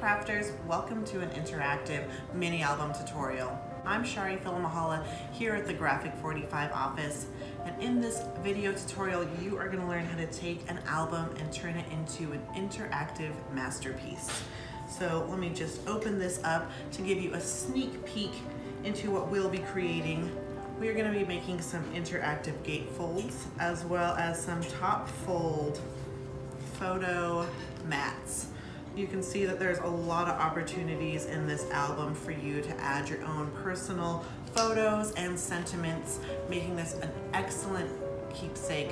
crafters, welcome to an interactive mini album tutorial. I'm Charee Filimoehala here at the G45 office, and in this video tutorial you are going to learn how to take an album and turn it into an interactive masterpiece. So let me just open this up to give you a sneak peek into what we'll be creating. We are going to be making some interactive gatefolds as well as some top fold photo mats. You can see that there's a lot of opportunities in this album for you to add your own personal photos and sentiments, making this an excellent keepsake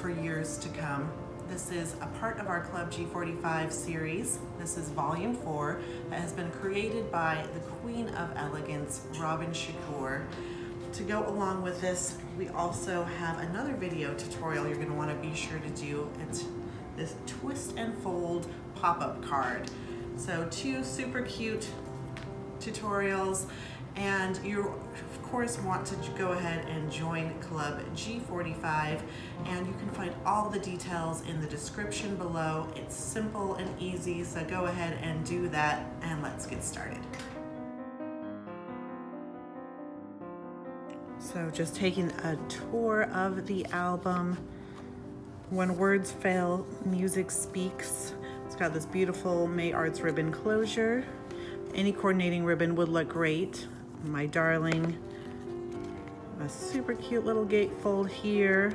for years to come. This is a part of our Club G45 series. This is volume 4 that has been created by the Queen of Elegance, Robin Shakur. To go along with this, we also have another video tutorial you're going to want to be sure to do. It's this twist and fold pop-up card. So 2 super cute tutorials, and you of course want to go ahead and join Club G45, and you can find all the details in the description below. It's simple and easy, so go ahead and do that, and let's get started. So just taking a tour of the album. When words fail, music speaks. It's got this beautiful May Arts ribbon closure. Any coordinating ribbon would look great. My darling. A super cute little gatefold here.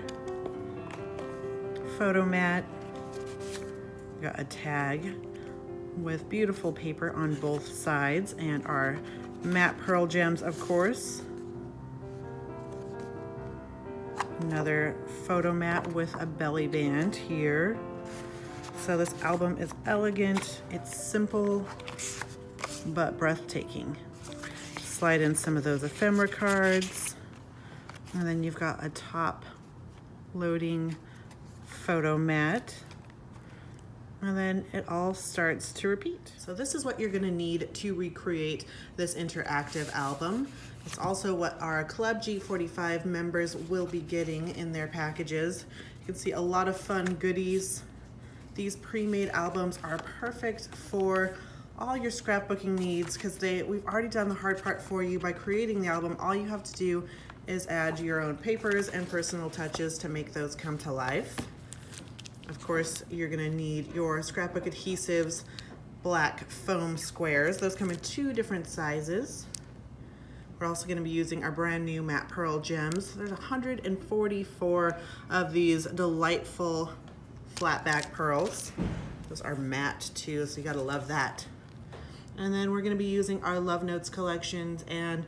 Photo mat. Got a tag with beautiful paper on both sides, and our matte pearl gems, of course. Another photo mat with a belly band here. So this album is elegant, it's simple, but breathtaking. Slide in some of those ephemera cards, and then you've got a top loading photo mat, and then it all starts to repeat. So this is what you're gonna need to recreate this interactive album. It's also what our Club G45 members will be getting in their packages. You can see a lot of fun goodies. These pre-made albums are perfect for all your scrapbooking needs because we've already done the hard part for you by creating the album. All you have to do is add your own papers and personal touches to make those come to life. Of course, you're gonna need your scrapbook adhesives, black foam squares. Those come in 2 different sizes. We're also going to be using our brand new matte pearl gems. There's 144 of these delightful flat back pearls. Those are matte too, so you gotta love that. And then we're going to be using our Love Notes collections, and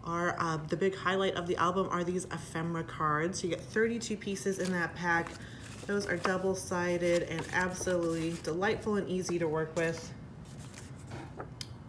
our the big highlight of the album are these ephemera cards. You get 32 pieces in that pack. Those are double-sided and absolutely delightful and easy to work with.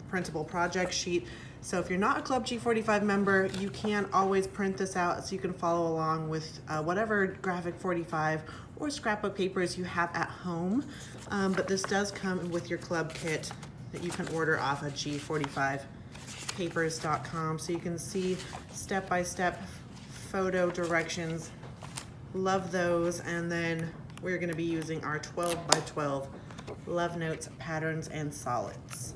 Printable project sheet. So if you're not a Club G45 member, you can always print this out so you can follow along with whatever graphic 45 or scrapbook papers you have at home. But this does come with your club kit that you can order off of G45papers.com, so you can see step-by-step photo directions. Love those. And then we're going to be using our 12x12 Love Notes patterns and solids.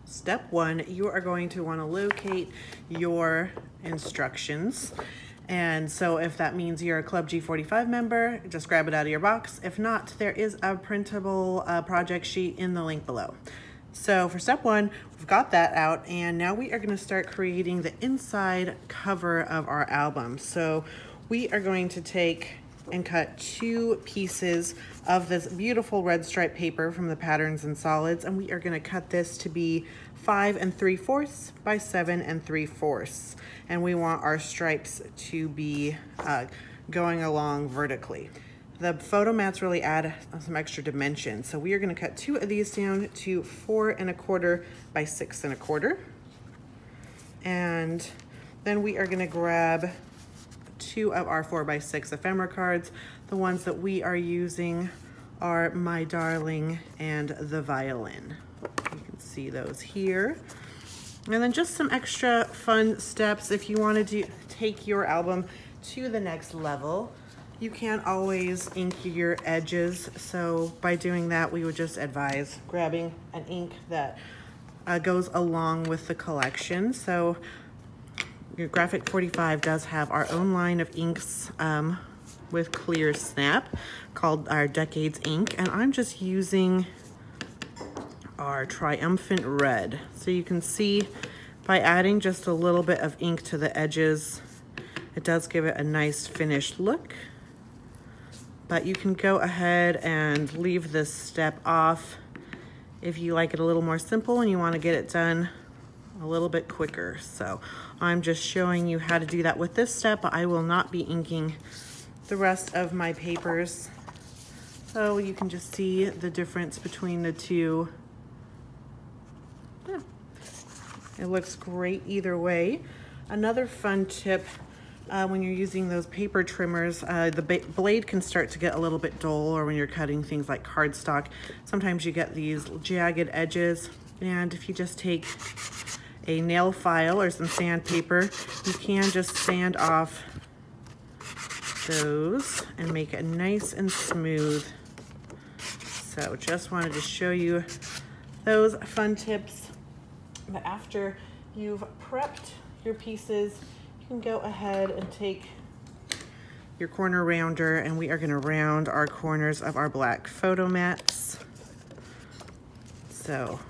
Step 1, you are going to want to locate your instructions. And so if that means you're a Club G45 member, just grab it out of your box. If not, there is a printable project sheet in the link below. So for step 1, we've got that out, and now we are going to start creating the inside cover of our album. So we are going to take and cut 2 pieces of this beautiful red stripe paper from the patterns and solids, and we are going to cut this to be 5 3/4 by 7 3/4, and we want our stripes to be going along vertically. The photo mats really add some extra dimension, so we are going to cut 2 of these down to 4 1/4 by 6 1/4, and then we are going to grab 2 of our 4x6 ephemera cards. The ones that we are using are My Darling and The Violin. You can see those here. And then just some extra fun steps if you want to take your album to the next level. You can't always ink your edges, so by doing that, we would just advise grabbing an ink that goes along with the collection. So your G45 does have our own line of inks with clear snap called our Decades ink, and I'm just using our Triumphant Red. So you can see by adding just a little bit of ink to the edges, it does give it a nice finished look. But you can go ahead and leave this step off if you like it a little more simple and you want to get it done a little bit quicker. So I'm just showing you how to do that with this step, but I will not be inking the rest of my papers. So you can just see the difference between the two. Yeah. It looks great either way. Another fun tip, when you're using those paper trimmers, the blade can start to get a little bit dull, or when you're cutting things like cardstock, sometimes you get these jagged edges. And if you just take a nail file or some sandpaper, you can just sand off those and make it nice and smooth. So just wanted to show you those fun tips. But after you've prepped your pieces, you can go ahead and take your corner rounder, and we are going to round our corners of our black photo mats. So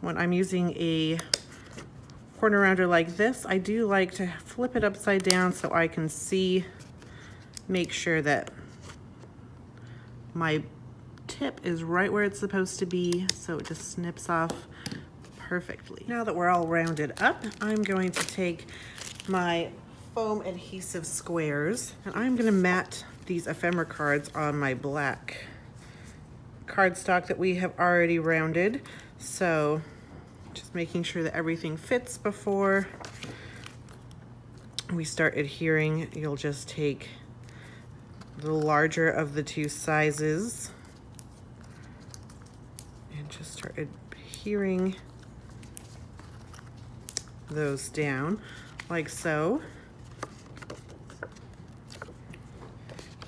when I'm using a corner rounder like this, I do like to flip it upside down so I can see, make sure that my tip is right where it's supposed to be, so it just snips off perfectly. Now that we're all rounded up, I'm going to take my foam adhesive squares, and I'm going to mat these ephemera cards on my black cardstock that we have already rounded. So just making sure that everything fits before we start adhering. You'll just take the larger of the two sizes and just start adhering those down like so.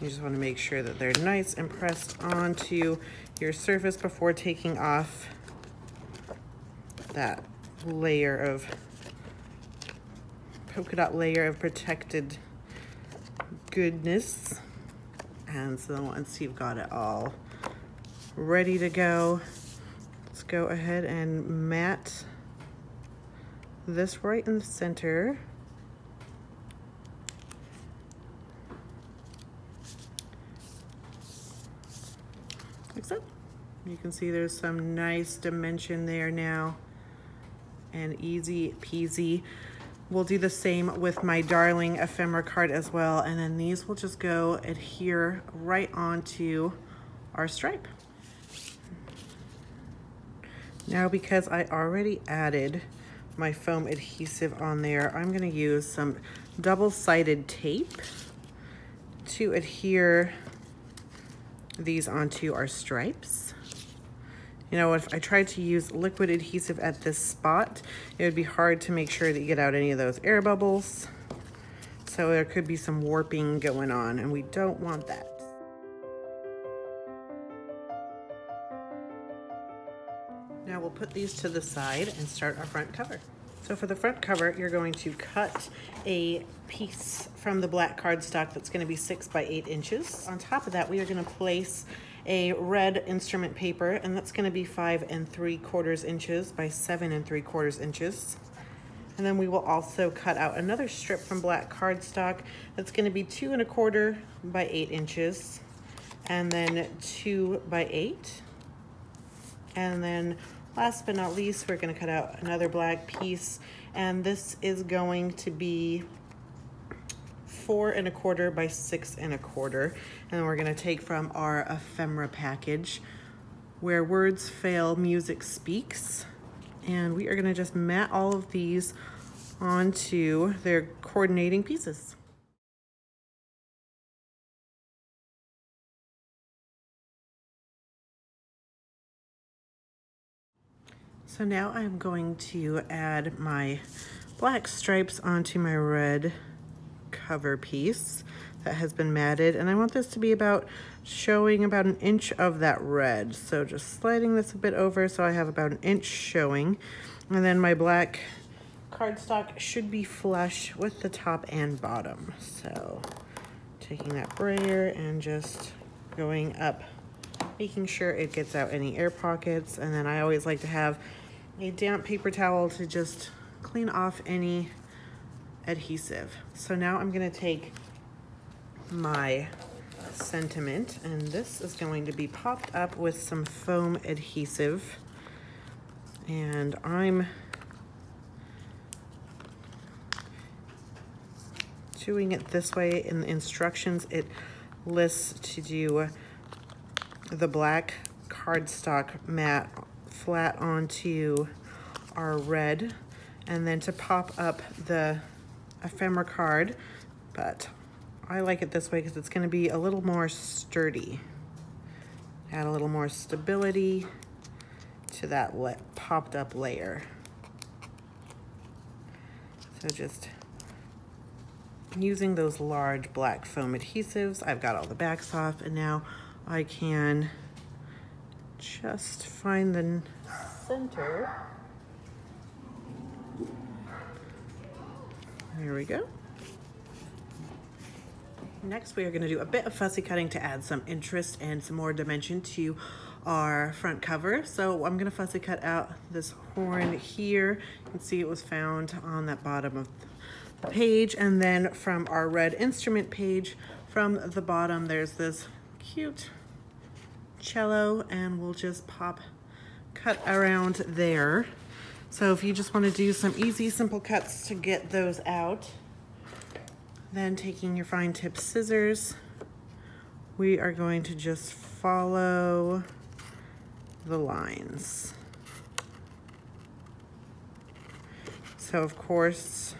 You just want to make sure that they're nice and pressed onto your surface before taking off that layer of polka dot layer of protected goodness. And so once you've got it all ready to go, let's go ahead and mat this right in the center. Like so. You can see there's some nice dimension there now, and easy peasy. We'll do the same with my darling ephemera card as well, and then these will just go adhere right onto our stripe. Now, because I already added my foam adhesive on there, I'm going to use some double-sided tape to adhere these onto our stripes. You know, if I tried to use liquid adhesive at this spot, it would be hard to make sure that you get out any of those air bubbles. So there could be some warping going on, and we don't want that. Now we'll put these to the side and start our front cover. So for the front cover, you're going to cut a piece from the black cardstock that's going to be 6 by 8 inches. On top of that, we are going to place a red instrument paper, and that's going to be 5 3/4 inches by 7 3/4 inches. And then we will also cut out another strip from black cardstock that's going to be 2 1/4 by 8 inches, and then 2 by 8. And then last but not least, we're going to cut out another black piece, and this is going to be 4 1/4 by 6 1/4. And then we're going to take from our ephemera package, Where Words Fail, Music Speaks. And we are going to just mat all of these onto their coordinating pieces. So now I'm going to add my black stripes onto my red cover piece. that has been matted, and I want this to be about showing about an inch of that red. So just sliding this a bit over so I have about an inch showing. And then my black cardstock should be flush with the top and bottom. So taking that brayer and just going up, making sure it gets out any air pockets. And then I always like to have a damp paper towel to just clean off any adhesive. So now I'm gonna take my sentiment, and this is going to be popped up with some foam adhesive, and I'm doing it this way. In the instructions it lists to do the black cardstock mat flat onto our red, and then to pop up the ephemera card, but I like it this way because it's going to be a little more sturdy. Add a little more stability to that popped up layer. So just using those large black foam adhesives, I've got all the backs off, and now I can just find the center. There we go. Next, we are going to do a bit of fussy cutting to add some interest and some more dimension to our front cover. So I'm going to fussy cut out this horn here. You can see it was found on that bottom of the page. And then from our red instrument page, from the bottom, there's this cute cello, and we'll just cut around there. So if you just want to do some easy, simple cuts to get those out, then taking your fine tip scissors, we are going to just follow the lines. So of course,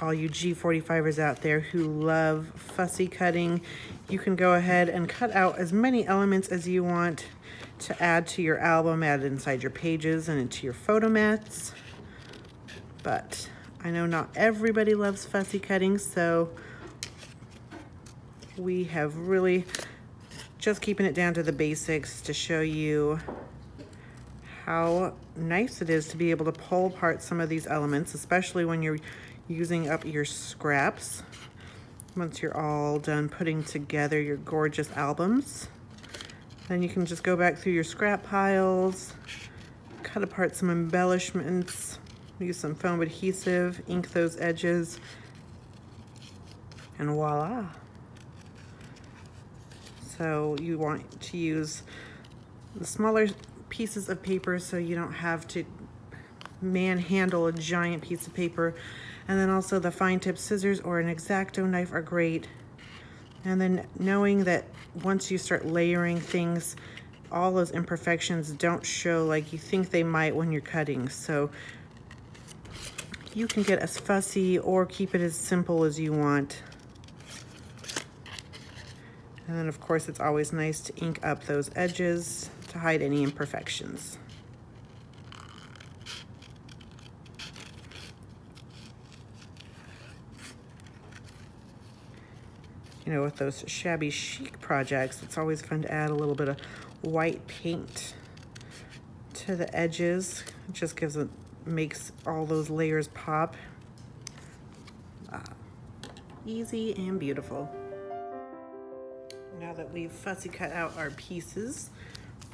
all you G45ers out there who love fussy cutting, you can go ahead and cut out as many elements as you want to add to your album, add inside your pages and into your photo mats. But I know not everybody loves fussy cutting, so we have really just keeping it down to the basics to show you how nice it is to be able to pull apart some of these elements, especially when you're using up your scraps. Once you're all done putting together your gorgeous albums, then you can just go back through your scrap piles, cut apart some embellishments, use some foam adhesive, ink those edges, and voila. So you want to use the smaller pieces of paper so you don't have to manhandle a giant piece of paper. And then also the fine tip scissors or an X-Acto knife are great. And then knowing that once you start layering things, all those imperfections don't show like you think they might when you're cutting. So you can get as fussy or keep it as simple as you want. And then of course it's always nice to ink up those edges to hide any imperfections. You know, with those shabby chic projects, it's always fun to add a little bit of white paint to the edges. It just makes all those layers pop. Easy and beautiful. Now that we've fussy cut out our pieces,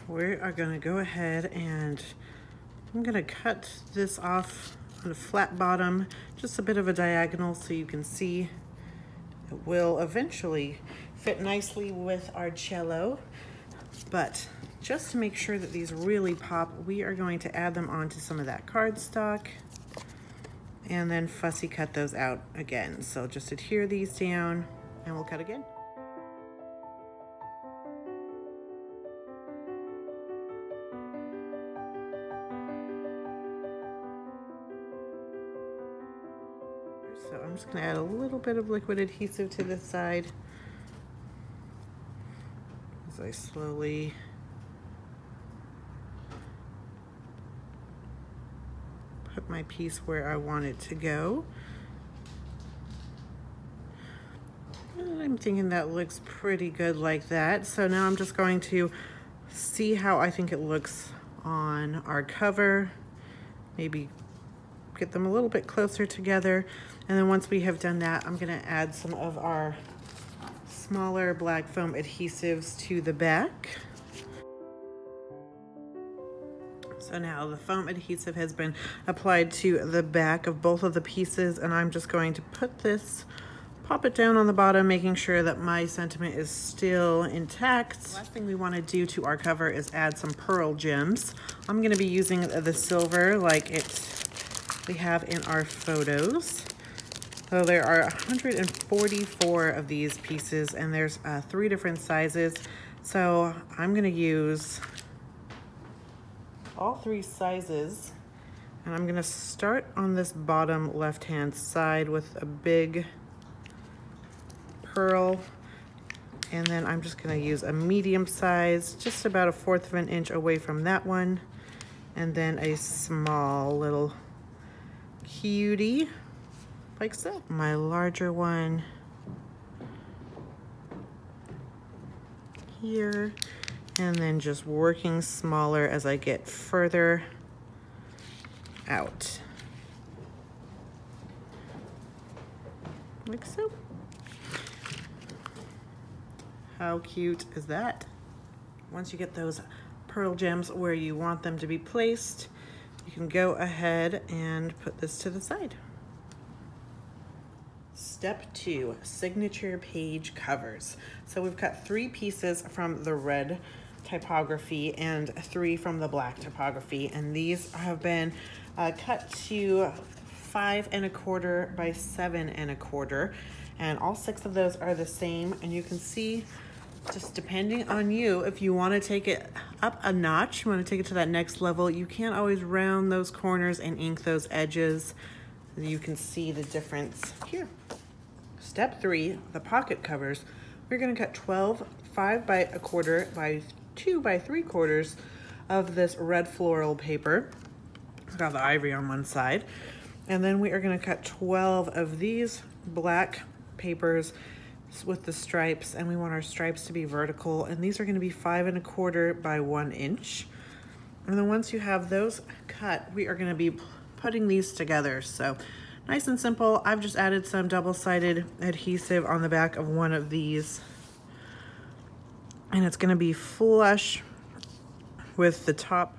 we are gonna go ahead and I'm gonna cut this off on a flat bottom, just a bit of a diagonal so you can see it will eventually fit nicely with our cello. But just to make sure that these really pop, we are going to add them onto some of that cardstock and then fussy cut those out again. So just adhere these down and we'll cut again. So I'm just gonna add a little bit of liquid adhesive to this side as I slowly put my piece where I want it to go. I'm thinking that looks pretty good like that. So now I'm just going to see how I think it looks on our cover. Maybe get them a little bit closer together. And then once we have done that, I'm gonna add some of our smaller black foam adhesives to the back. So now the foam adhesive has been applied to the back of both of the pieces, and I'm just going to pop it down on the bottom, making sure that my sentiment is still intact. The last thing we want to do to our cover is add some pearl gems. I'm going to be using the silver like we have in our photos. So there are 144 of these pieces, and there's 3 different sizes. So I'm going to use all 3 sizes, and I'm going to start on this bottom left-hand side with a big pearl, and then I'm just going to use a medium size, just about 1/4 of an inch away from that one, and then a small little cutie like so. My larger one here, and then just working smaller as I get further out like so. How cute is that? Once you get those pearl gems where you want them to be placed, you can go ahead and put this to the side. Step 2, signature page covers. So we've cut 3 pieces from the red typography and 3 from the black typography, and these have been cut to 5 1/4 by 7 1/4, and all 6 of those are the same. And you can see, just depending on you, if you want to take it up a notch, you want to take it to that next level, you can't always round those corners and ink those edges. You can see the difference here. Step 3, the pocket covers. We're going to cut 12 5 by 1/4 by 2 by 3/4 of this red floral paper. It's got the ivory on one side. And then we are going to cut 12 of these black papers with the stripes, and we want our stripes to be vertical, and these are going to be 5 1/4 by 1 inch. And then once you have those cut, we are going to be putting these together. So nice and simple. I've just added some double-sided adhesive on the back of one of these, and it's going to be flush with the top.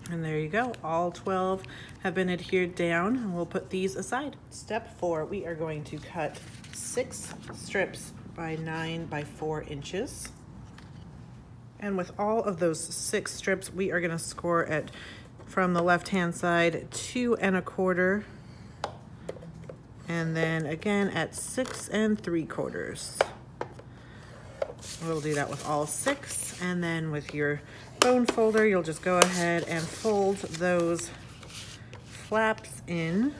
And there you go, all 12 have been adhered down, and we'll put these aside. Step 4, we are going to cut 6 strips by 9 by 4 inches. And with all of those 6 strips, we are going to score it from the left-hand side 2 1/4, and then again at 6 3/4. We'll do that with all 6, and then with your bone folder, you'll just go ahead and fold those flaps in.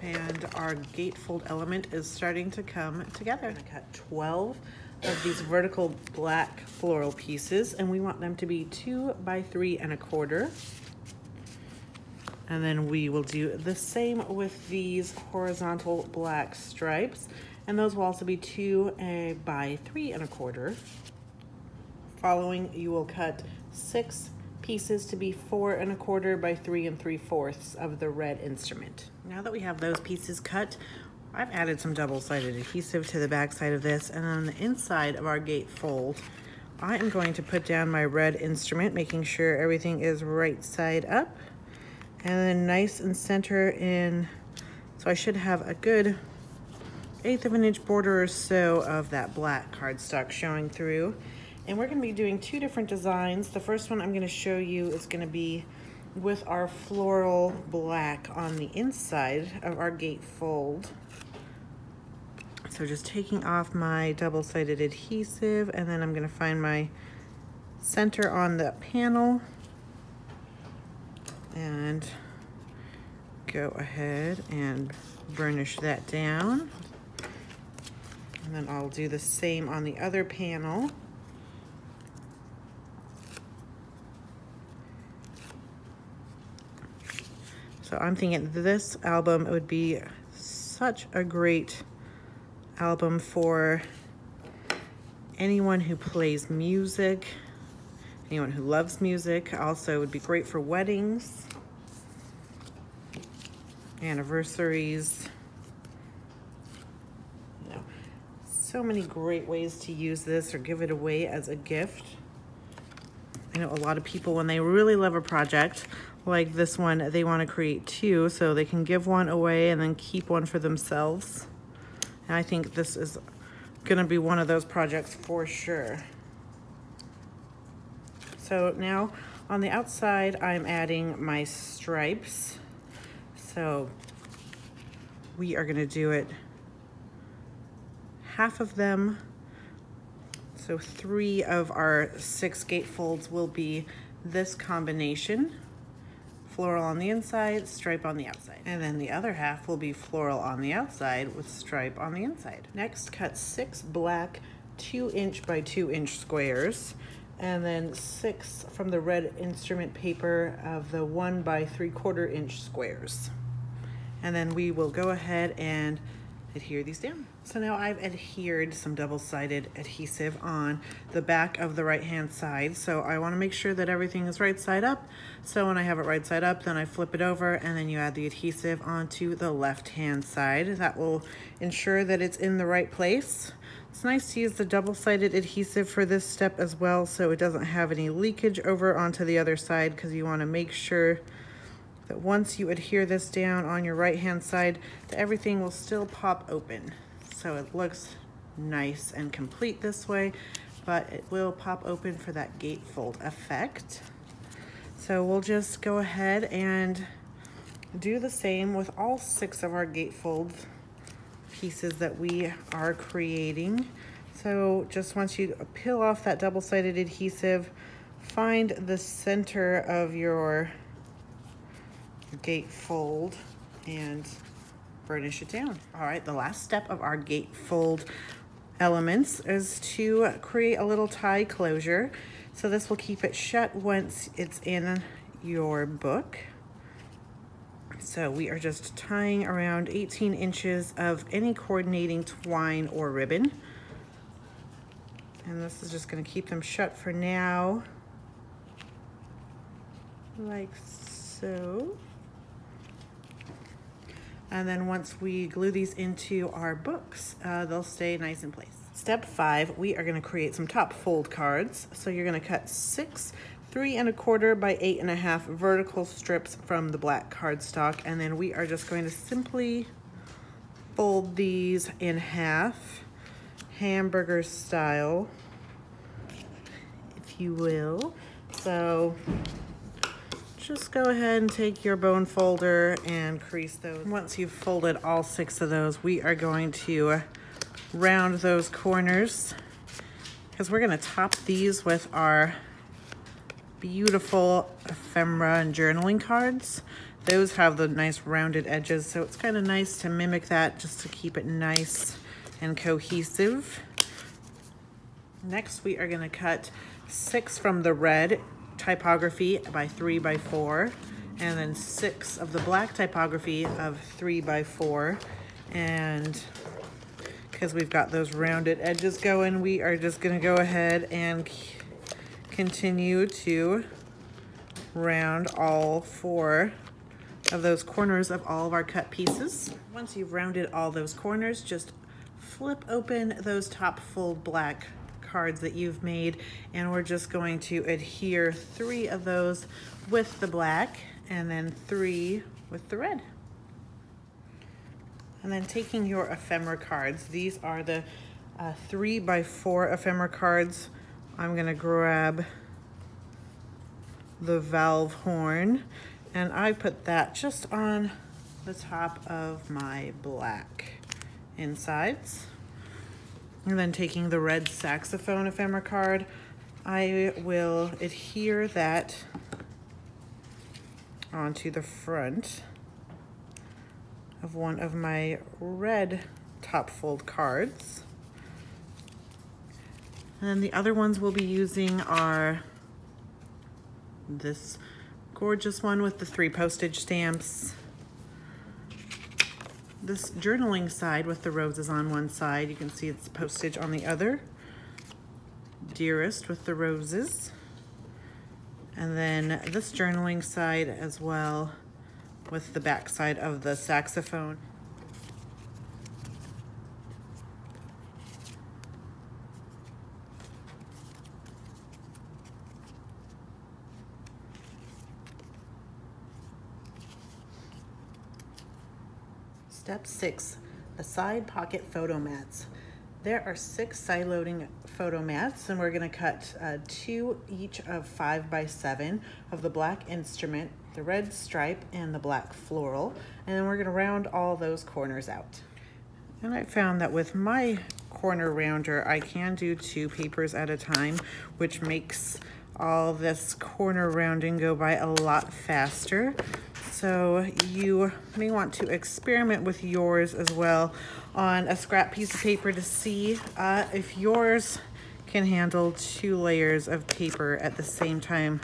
And our gatefold element is starting to come together. I'm gonna cut 12 of these vertical black floral pieces, and we want them to be 2 by 3 1/4. And then we will do the same with these horizontal black stripes, and those will also be 2 by 3 1/4. Following, you will cut 6 pieces to be 4 1/4 by 3 3/4 of the red instrument. Now that we have those pieces cut, I've added some double-sided adhesive to the back side of this, and on the inside of our gatefold, I am going to put down my red instrument, making sure everything is right side up, and then nice and center in. So I should have a good 1/8 of an inch border or so of that black cardstock showing through. And we're going to be doing 2 different designs. The first one I'm going to show you is going to be with our floral black on the inside of our gatefold. So just taking off my double-sided adhesive, and then I'm going to find my center on the panel and go ahead and burnish that down. And then I'll do the same on the other panel. So I'm thinking this album would be such a great album for anyone who plays music, anyone who loves music. Also would be great for weddings, anniversaries. You know, so many great ways to use this or give it away as a gift. I know a lot of people, when they really love a project like this one, they want to create two so they can give one away and then keep one for themselves. And I think this is gonna be one of those projects for sure. So now on the outside, I'm adding my stripes. So we are gonna do it half of them. So 3 of our 6 gatefolds will be this combination. Floral on the inside, stripe on the outside. And then the other half will be floral on the outside with stripe on the inside. Next, cut 6 black 2" by 2" squares, and then 6 from the red instrument paper of the 1 by 3/4" squares. And then we will go ahead and adhere these down. So now I've adhered some double-sided adhesive on the back of the right-hand side. So I want to make sure that everything is right side up. So when I have it right side up, then I flip it over and then you add the adhesive onto the left-hand side. That will ensure that it's in the right place. It's nice to use the double-sided adhesive for this step as well, so it doesn't have any leakage over onto the other side, because you want to make sure that once you adhere this down on your right-hand side, that everything will still pop open. So it looks nice and complete this way, but it will pop open for that gatefold effect. So we'll just go ahead and do the same with all 6 of our gatefold pieces that we are creating. So just once you peel off that double-sided adhesive, find the center of your gatefold and burnish it down. All right, the last step of our gatefold elements is to create a little tie closure. So this will keep it shut once it's in your book. So we are just tying around 18 inches of any coordinating twine or ribbon. And this is just going to keep them shut for now, like so. And then once we glue these into our books, they'll stay nice in place. Step 5, we are going to create some top fold cards. So you're going to cut 6 3 1/4 by 8 1/2 vertical strips from the black cardstock, and then we are just going to simply fold these in half, hamburger style, if you will. So just go ahead and take your bone folder and crease those. Once you've folded all 6 of those, we are going to round those corners, because we're going to top these with our beautiful ephemera and journaling cards. Those have the nice rounded edges, so it's kind of nice to mimic that just to keep it nice and cohesive. Next, we are going to cut 6 from the red typography by 3 by 4, and then 6 of the black typography of 3 by 4. And because we've got those rounded edges going, we are just going to go ahead and continue to round all 4 of those corners of all of our cut pieces. Once you've rounded all those corners, just flip open those top fold black cards that you've made, and we're just going to adhere 3 of those with the black and then 3 with the red. And then taking your ephemera cards, these are the 3 by 4 ephemera cards. I'm gonna grab the valve horn, and I put that just on the top of my black insides. And then taking the red saxophone ephemera card, I will adhere that onto the front of one of my red top fold cards. And then the other ones we'll be using are this gorgeous one with the 3 postage stamps, this journaling side with the roses on one side. You can see it's postage on the other. Dearest with the roses. And then this journaling side as well with the back side of the saxophone. Step 6, the side pocket photo mats. There are 6 side loading photo mats, and we're going to cut 2 each of 5 by 7 of the black instrument, the red stripe, and the black floral, and then we're going to round all those corners out. And I found that with my corner rounder, I can do 2 papers at a time, which makes all this corner rounding go by a lot faster. So you may want to experiment with yours as well on a scrap piece of paper to see if yours can handle 2 layers of paper at the same time,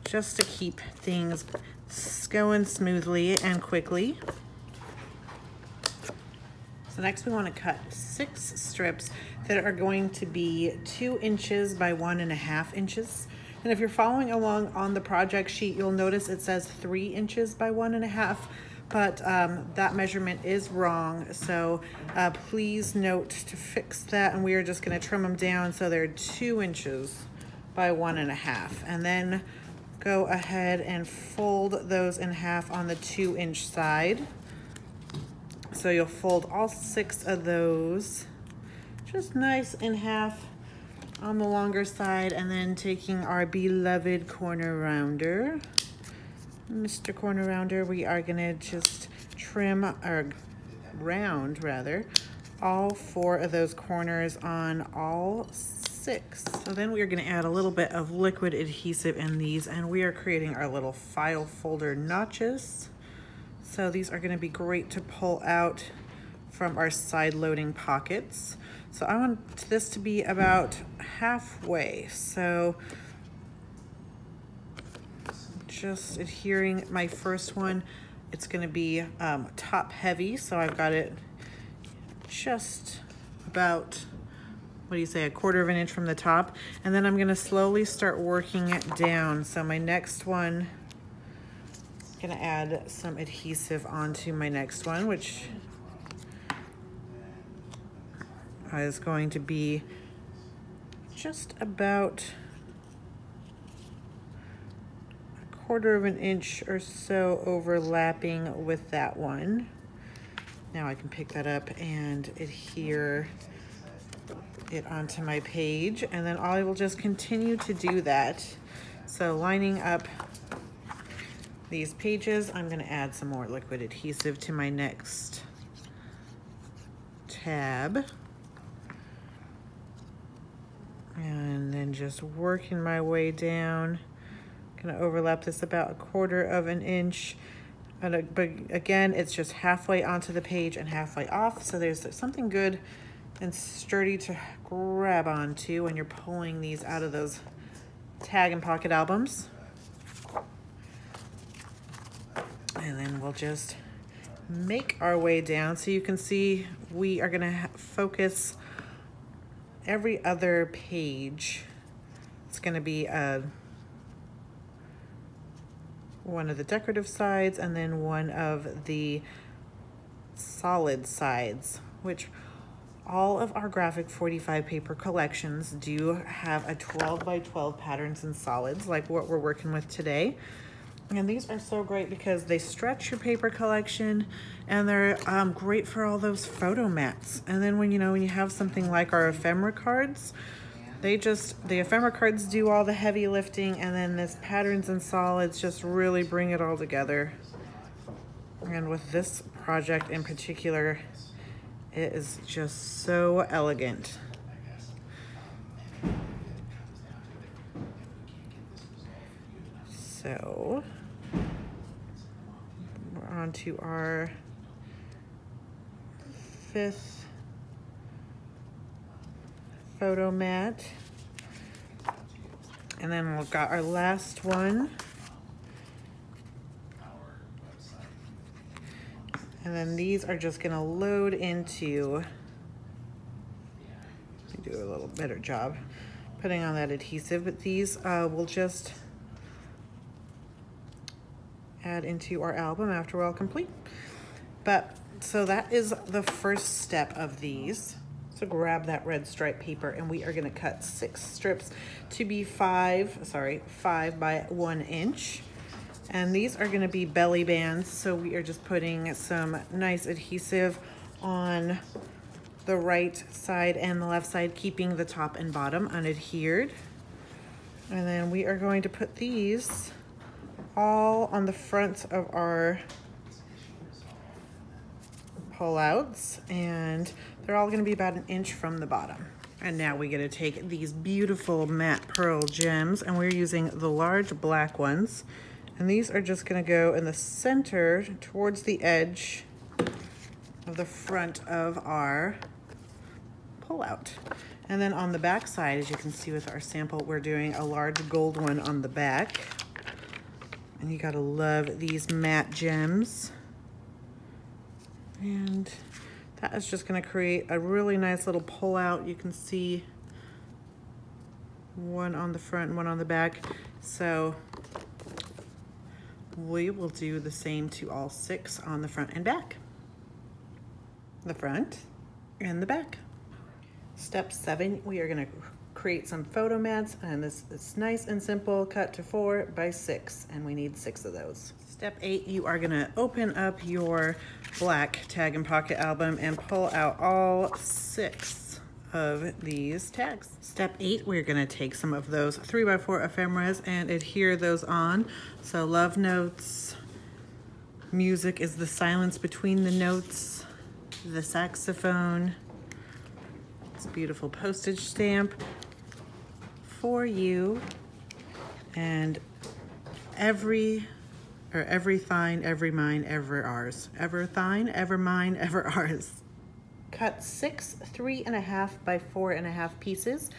just to keep things going smoothly and quickly. So next we want to cut 6 strips that are going to be 2 inches by 1.5 inches. And if you're following along on the project sheet, you'll notice it says 3 inches by 1.5, but that measurement is wrong. So please note to fix that, and we are just going to trim them down so they're 2 inches by 1.5. And then go ahead and fold those in half on the 2-inch side. So you'll fold all 6 of those just nice in half on the longer side, and then taking our beloved corner rounder, Mr. Corner Rounder, we are gonna just trim, or round rather, all 4 of those corners on all 6. So then we are gonna add a little bit of liquid adhesive in these, and we are creating our little file folder notches. So these are gonna be great to pull out from our side loading pockets. So I want this to be about halfway. So just adhering my first one, it's gonna be top heavy. So I've got it just about, what do you say, 1/4 inch from the top. And then I'm gonna slowly start working it down. So my next one, I'm gonna add some adhesive onto my next one, which is going to be just about 1/4 inch or so overlapping with that one. Now I can pick that up and adhere it onto my page, and then I will just continue to do that. So lining up these pages, I'm going to add some more liquid adhesive to my next tab. And then just working my way down. Gonna overlap this about 1/4 inch. But again, it's just halfway onto the page and halfway off. So there's something good and sturdy to grab onto when you're pulling these out of those tag and pocket albums. And then we'll just make our way down. So you can see we are gonna focus every other page. It's gonna be one of the decorative sides and then one of the solid sides, which all of our graphic 45 paper collections do have a 12 by 12 patterns and solids, like what we're working with today. And these are so great because they stretch your paper collection, and they're great for all those photo mats. And then when you have something like our ephemera cards, the ephemera cards do all the heavy lifting, and then this patterns and solids just really bring it all together. And with this project in particular, it is just so elegant. So we're on to our 5th photo mat. And then we've got our last one. And then these are just gonna load into, let me do a little better job putting on that adhesive, but these will just add into our album after we're all complete. But so that is the first step of these. So grab that red stripe paper and we are gonna cut 6 strips to be 5 by 1 inch. And these are gonna be belly bands. So we are just putting some nice adhesive on the right side and the left side, keeping the top and bottom unadhered. And then we are going to put these all on the front of our pullouts, and they're all gonna be about 1 inch from the bottom. And now we get to take these beautiful matte pearl gems, and we're using the large black ones. And these are just gonna go in the center towards the edge of the front of our pullout. And then on the back side, as you can see with our sample, we're doing a large gold one on the back. And you gotta love these matte gems. And that is just gonna create a really nice little pullout. You can see one on the front and one on the back. So we will do the same to all 6 on the front and back. The front and the back. Step 7, we are gonna create some photo mats, and this is nice and simple, cut to 4 by 6, and we need 6 of those. Step 8, you are gonna open up your black tag and pocket album and pull out all 6 of these tags. Step 8, we're gonna take some of those 3x4 ephemeras and adhere those on. So love notes, music is the silence between the notes, the saxophone, this beautiful postage stamp for you, and every thine, every mine, ever ours. Ever thine, ever mine, ever ours. Cut 6 3.5 by 4.5 pieces,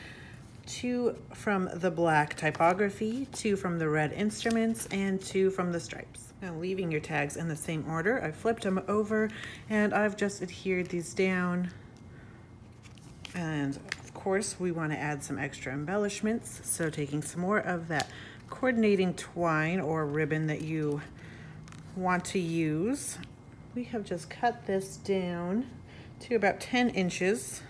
2 from the black typography, 2 from the red instruments, and 2 from the stripes. Now leaving your tags in the same order, I flipped them over and I've just adhered these down. And of course we want to add some extra embellishments, so taking some more of that coordinating twine or ribbon that you want to use, we have just cut this down to about 10 inches,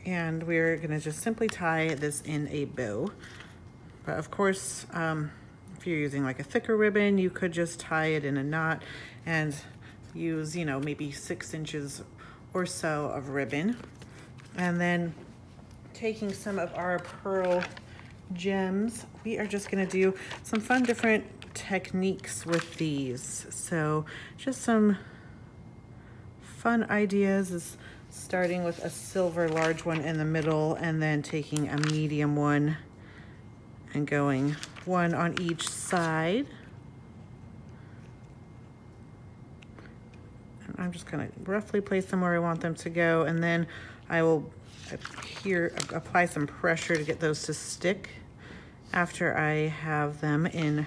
and we're gonna just simply tie this in a bow. But of course, if you're using like a thicker ribbon, you could just tie it in a knot and use, you know, maybe 6 inches or so of ribbon. And then taking some of our pearl gems, we are just gonna do some fun different techniques with these. So just some fun ideas is starting with a silver large one in the middle and then taking a medium one and going one on each side. And I'm just gonna roughly place them where I want them to go, and then I will here apply some pressure to get those to stick after I have them in.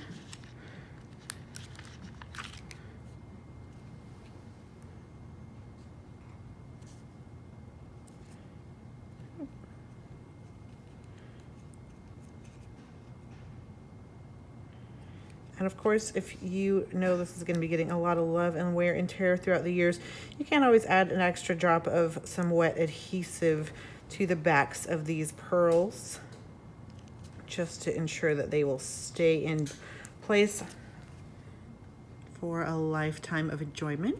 And of course, if you know this is going to be getting a lot of love and wear and tear throughout the years, you can always add an extra drop of some wet adhesive to the backs of these pearls, just to ensure that they will stay in place for a lifetime of enjoyment.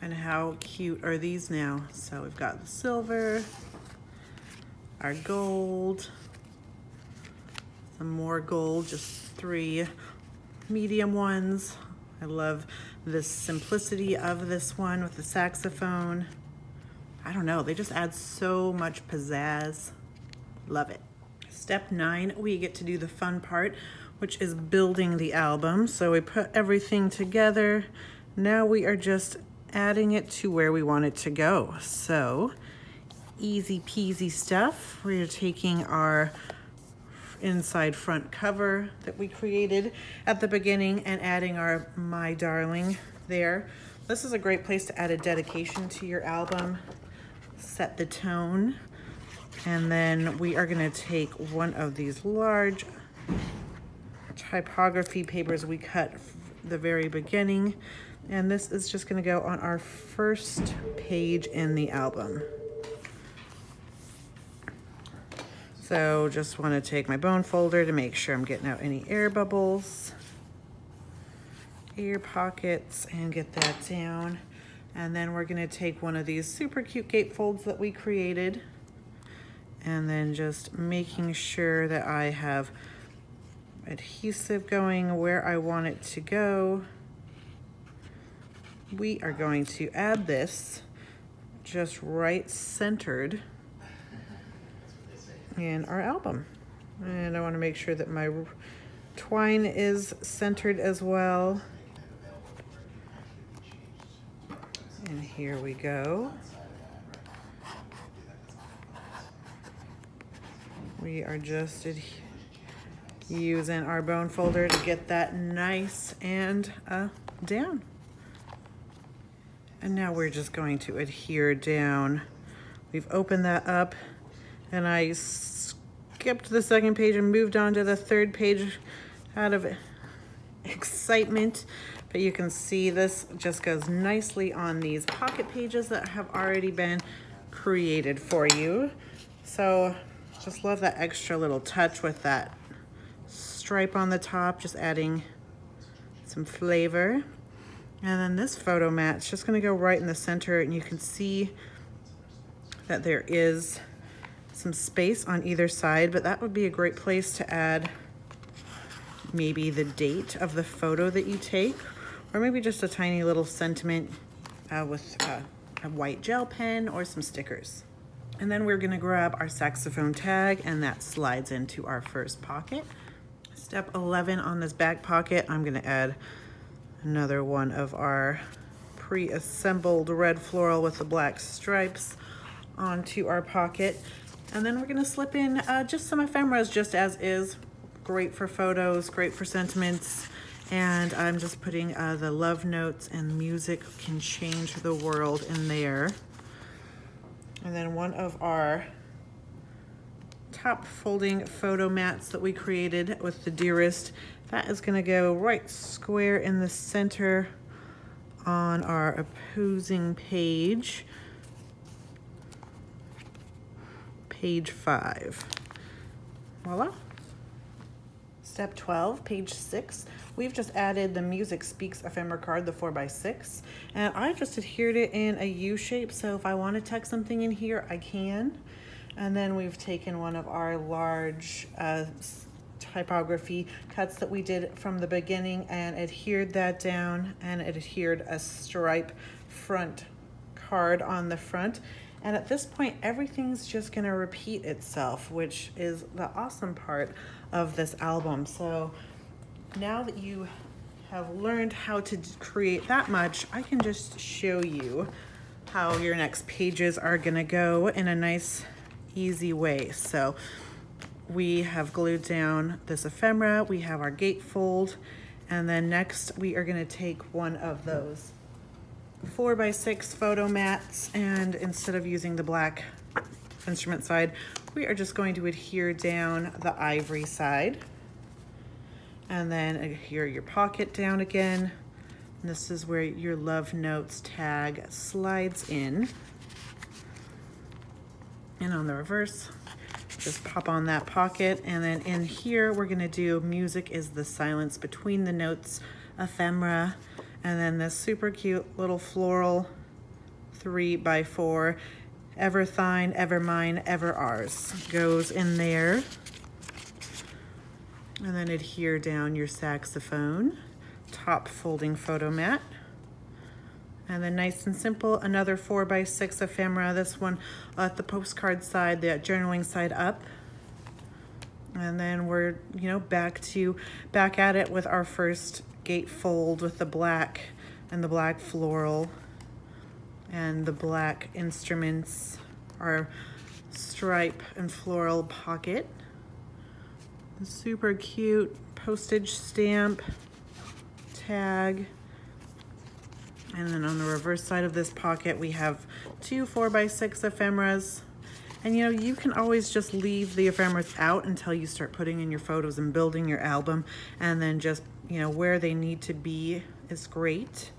And how cute are these now? So we've got the silver, our gold, some more gold, just 3 medium ones. I love the simplicity of this one with the saxophone. I don't know, they just add so much pizzazz. Love it. Step 9, we get to do the fun part, which is building the album. So we put everything together. Now we are just adding it to where we want it to go. So easy peasy stuff. We're taking our inside front cover that we created at the beginning and adding our My Darling there. This is a great place to add a dedication to your album, set the tone. And then we are gonna take one of these large typography papers we cut the very beginning, and this is just gonna go on our first page in the album. So just wanna take my bone folder to make sure I'm getting out any air bubbles, air pockets, and get that down. And then we're gonna take one of these super cute gatefolds that we created, and then just making sure that I have adhesive going where I want it to go. We are going to add this just right centered in our album. And I want to make sure that my twine is centered as well. And here we go. We are just using our bone folder to get that nice and down. And now we're just going to adhere down. We've opened that up, and I skipped the second page and moved on to the third page out of excitement. But you can see this just goes nicely on these pocket pages that have already been created for you. So just love that extra little touch with that stripe on the top, just adding some flavor. And then this photo mat, it's just gonna go right in the center, and you can see that there is some space on either side, but that would be a great place to add maybe the date of the photo that you take, or maybe just a tiny little sentiment with a white gel pen or some stickers. And then we're gonna grab our saxophone tag, and that slides into our first pocket. Step 11 on this back pocket, I'm gonna add another one of our pre-assembled red floral with the black stripes onto our pocket. And then we're gonna slip in just some ephemeras just as is. Great for photos, great for sentiments. And I'm just putting the love notes and music can change the world in there. And then one of our top folding photo mats that we created with the dearest, that is gonna go right square in the center on our opposing page, page 5. Voila. Step 12, page 6. We've just added the Music Speaks ephemera card, the 4x6, and I just adhered it in a U shape, so if I want to tuck something in here, I can. And then we've taken one of our large typography cuts that we did from the beginning and adhered that down, and it adhered a stripe front card on the front. And at this point, everything's just gonna repeat itself, which is the awesome part of this album. So now that you have learned how to create that much, I can just show you how your next pages are gonna go in a nice, easy way. So we have glued down this ephemera, we have our gatefold, and then next we are gonna take one of those 4x6 photo mats, and instead of using the black instrument side, we are just going to adhere down the ivory side, and then adhere your pocket down again. And this is where your love notes tag slides in. And on the reverse, just pop on that pocket. And then in here, we're gonna do Music is the Silence Between the Notes ephemera. And then this super cute little floral 3x4, Ever Thine, Ever Mine, Ever Ours goes in there. And then adhere down your saxophone, top folding photo mat. And then nice and simple, another 4x6 ephemera, this one at the postcard side, the journaling side up. And then we're, back at it with our first gatefold with the black and the black floral and the black instruments, our stripe and floral pocket. Super cute postage stamp tag. And then on the reverse side of this pocket, we have 2 4x6 ephemeras. And you know, you can always just leave the ephemeras out until you start putting in your photos and building your album. And then just, you know, where they need to be is great.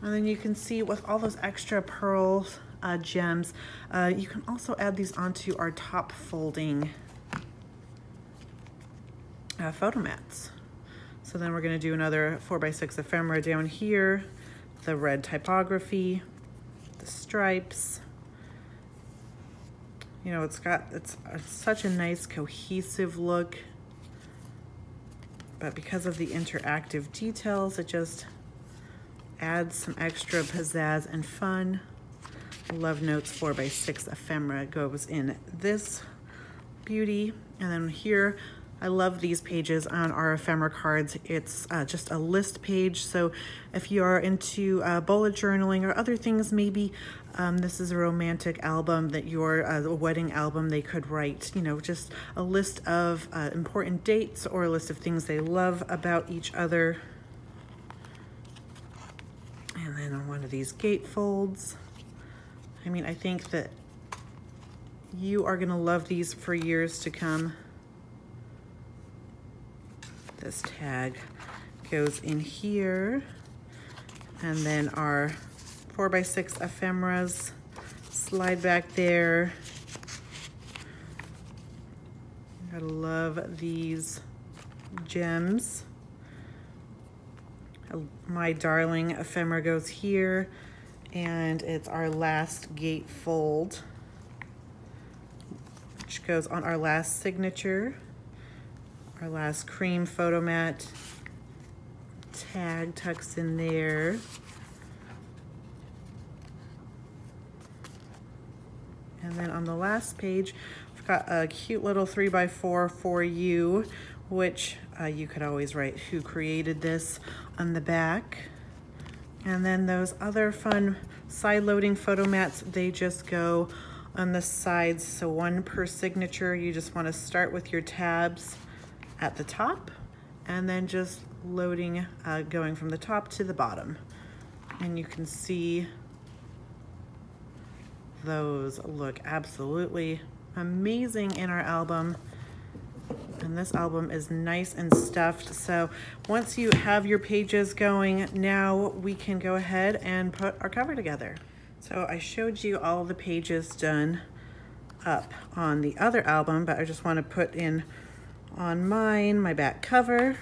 And then you can see with all those extra pearls, gems, you can also add these onto our top folding photo mats. So then we're going to do another 4x6 ephemera down here, the red typography, the stripes. You know, it's such a nice cohesive look, but because of the interactive details, it just adds some extra pizzazz and fun. Love Notes 4x6 ephemera goes in this beauty. And then here, I love these pages on our ephemera cards. It's just a list page. So if you are into bullet journaling or other things, maybe this is a romantic album that you're a wedding album, they could write, you know, just a list of important dates or a list of things they love about each other. And then on one of these gatefolds, I mean, I think that you are gonna love these for years to come. This tag goes in here, and then our 4x6 ephemeras slide back there. I love these gems. My Darling ephemera goes here, and it's our last gatefold, which goes on our last signature. Our last cream photo mat tag tucks in there. And then on the last page, we've got a cute little 3x4 for you, which you could always write who created this on the back. And then those other fun side loading photo mats, they just go on the sides. So 1 per signature. You just want to start with your tabs at the top, and then just loading, going from the top to the bottom. And you can see those look absolutely amazing in our album. And this album is nice and stuffed. So once you have your pages going, now we can go ahead and put our cover together. So I showed you all the pages done up on the other album, but I just want to put in on mine, my back cover.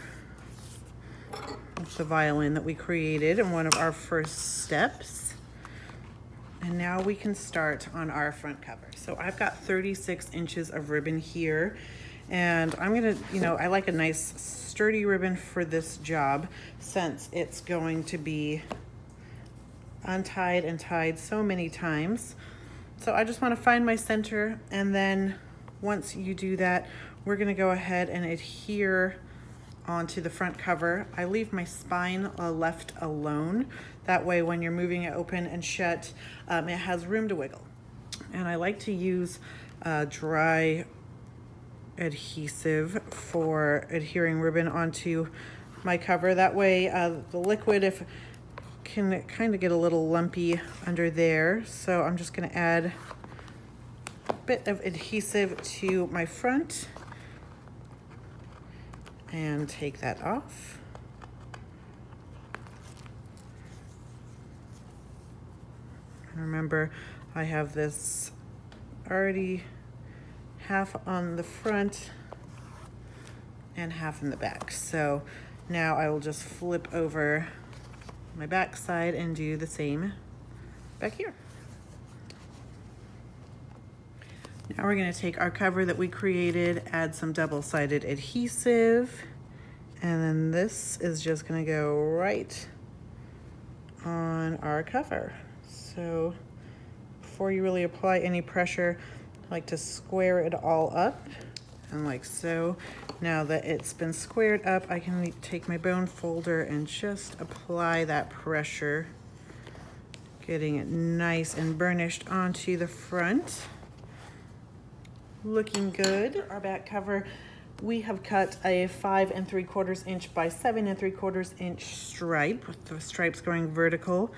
That's the violin that we created in one of our first steps. And now we can start on our front cover. So I've got 36 inches of ribbon here, and I'm gonna, you know, I like a nice sturdy ribbon for this job since it's going to be untied and tied so many times. So I just want to find my center, and then once you do that, we're going to go ahead and adhere onto the front cover. I leave my spine left alone. That way when you're moving it open and shut, it has room to wiggle. And I like to use dry adhesive for adhering ribbon onto my cover. That way the liquid can kind of get a little lumpy under there. So I'm just going to add a bit of adhesive to my front and take that off. And remember, I have this already half on the front and half in the back. So now I will just flip over my back side and do the same back here. Now we're going to take our cover that we created, add some double-sided adhesive, and then this is just going to go right on our cover. So before you really apply any pressure, I like to square it all up, and like so. Now that it's been squared up, I can take my bone folder and just apply that pressure, getting it nice and burnished onto the front. Looking good. Our back cover, We have cut a 5 3/4 inch by 7 3/4 inch stripe with the stripes going vertical.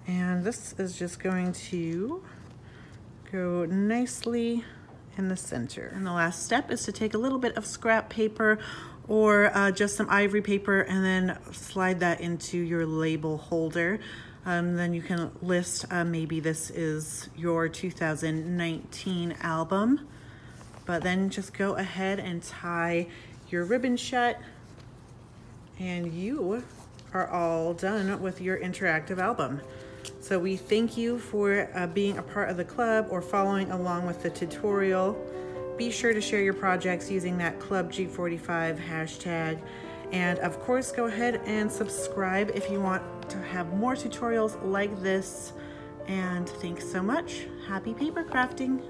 And this is just going to go nicely in the center. And the last step is to take a little bit of scrap paper or just some ivory paper and then slide that into your label holder. Then you can list maybe this is your 2019 album, but then just go ahead and tie your ribbon shut and you are all done with your interactive album. So we thank you for being a part of the club or following along with the tutorial. Be sure to share your projects using that Club G45 hashtag. And of course, go ahead and subscribe if you want to have more tutorials like this. And thanks so much. Happy paper crafting.